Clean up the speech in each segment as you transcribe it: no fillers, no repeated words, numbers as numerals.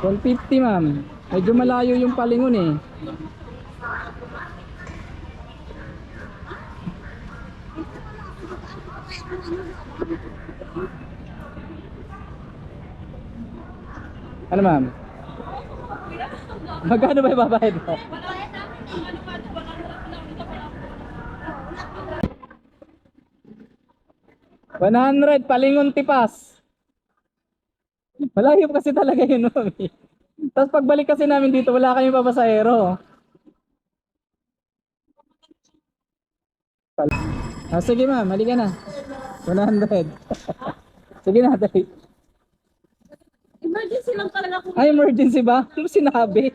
150 ma'am. Medyo malayo yung Palingon eh. Ano ma'am? Magkano ba ibabayad mo? 100 Palingon Tipas. Malayo kasi talaga yun ma'am eh. Tapos pagbalik kasi namin dito wala kaming papasahero. Ah, sige ma'am, halika na. 100. Sige na, dali. Emergency lang talaga kung Ay, emergency ba? Ano sinabi?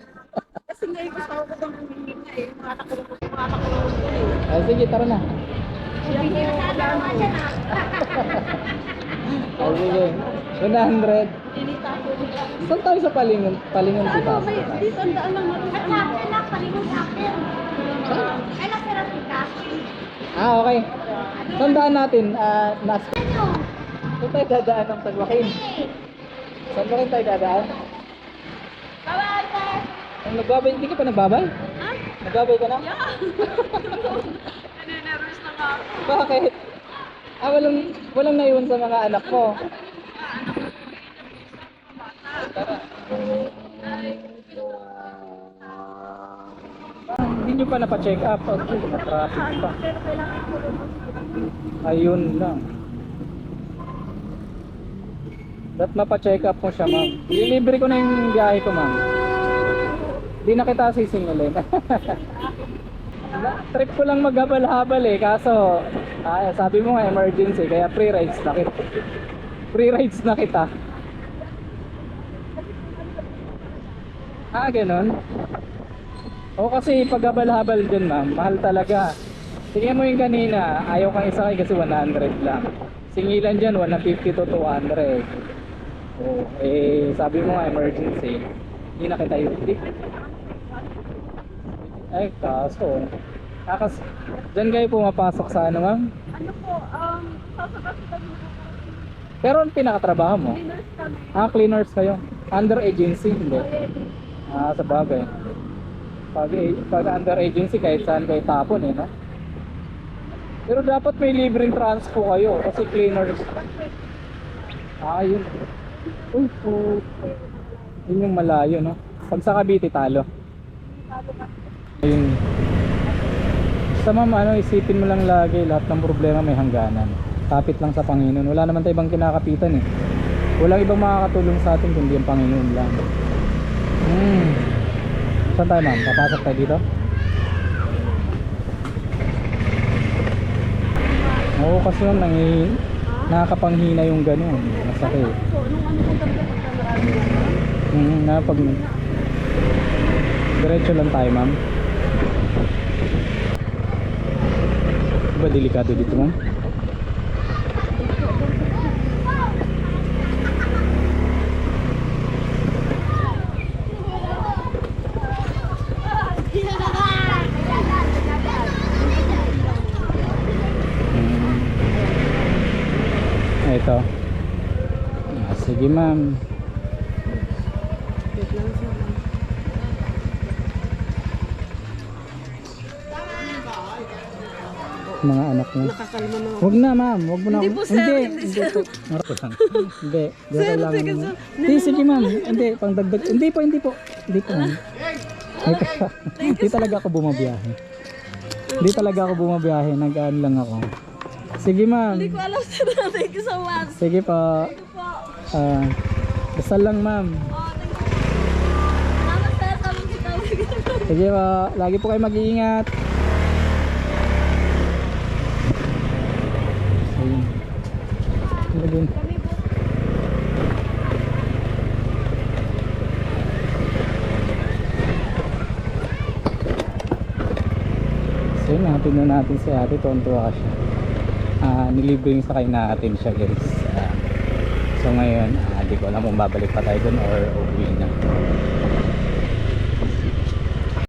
kasi ngayon gusto ko bang humingi na eh. Mga anak ko eh. Ay, sige, tara na. Hindi na nadalawa siya na. Ay, sige. 100. Dinita ko nila. Saan tayo sa Palingon? Palingon Ano, Tipas. may dito ang daan lang natin. At sa akin lang, palingon sa akin. Ay, nasira kita. Ah, okay. Saan daan natin? Nas... Ano? Saan tayo dadaan ng San Joaquin? San Joaquin tayo dadaan? Bawal ka. Ang nagbabay, hindi ka pa nagbabay? Ha? Nagbabay ka na? Yeah. Naninervous na nga ako. Bakit? Ah, walang naiwan sa mga anak mo. Hindi nyo pa napacheck up. Traffic pa. Pero kailangan ko rin. Ayun lang. Dapat mapacheck up mo siya, ma'am. Ililibre ko na yung biyahe ko, ma'am. Hindi na kita sisingilin. Trip ko lang maghabal-habal eh. Kaso, sabi mo nga emergency. Kaya free rides na kita. Free rides na kita. Ah, ganun. O kasi pag habal-habal dyan, ma'am, mahal talaga. Tingnan mo yung kanina, ayaw kang isakay kasi 100 lang. Singilan dyan, 150 to 200. O, eh, sabi mo nga emergency. Hindi na kita yung tip. Ay, kaso. Dyan kayo pumapasok sa ano, ma'am? Ano po, sasakasitan mo po. Pero ang pinakatrabaho mo? Cleaners kami. Ah, cleaners kayo. Under agency, hindi. Ah, sa bagay. Pag under agency, kahit saan kayo tapon eh, no? Pero dapat may libreng transpo kayo kasi cleaners. Ah, yun. Uy, po. Yun yung malayo, no? Pag sa Cavite, talo. Ayun. Sa ma'am, ano, isipin mo lang lagi, lahat ng problema may hangganan. Kapit lang sa Panginoon. Wala naman tayo ibang kinakapitan eh. Walang ibang makakatulong sa atin kundi ang Panginoon lang. Saan tayo, ma'am? Papasok tayo dito? Oo, kasi yun, nakakapanghina yung gano'n. Masakit. So, nung ano po talaga pagka marami na. Diretso lang tayo, ma'am. Diba delikado dito, ma'am? Ito. Ah, sige, ma'am. Mga anak mo. Nakakalma na ako. Huwag na, ma'am. Huwag mo na. Hindi po, sir. Hindi, Hindi po. Marap lang. Hindi. Hindi Sir, kailangan sige, mo. sir. Hindi, sige, ma'am. Hindi, pangdagdag. Hindi po, hindi po. Hindi po, ma'am. Hindi talaga ako bumabiyahe. Hindi talaga ako bumabiyahe. Nag-aan lang ako. Sige, ma'am. Hindi ko alam, sir. Thank you so much. Sige po. Thank you po. Dasal lang, ma'am. Oh, thank you. Salamat, sir. Sabi kita. Sige po. Lagi po kayo mag-iingat. Ayun. Ayun. So yun, natin na natin si ate, tuwan-tuwa siya. Nilibre yung sakay natin siya, guys. So ngayon, di ko alam kung babalik pa tayo dun or uuwi na.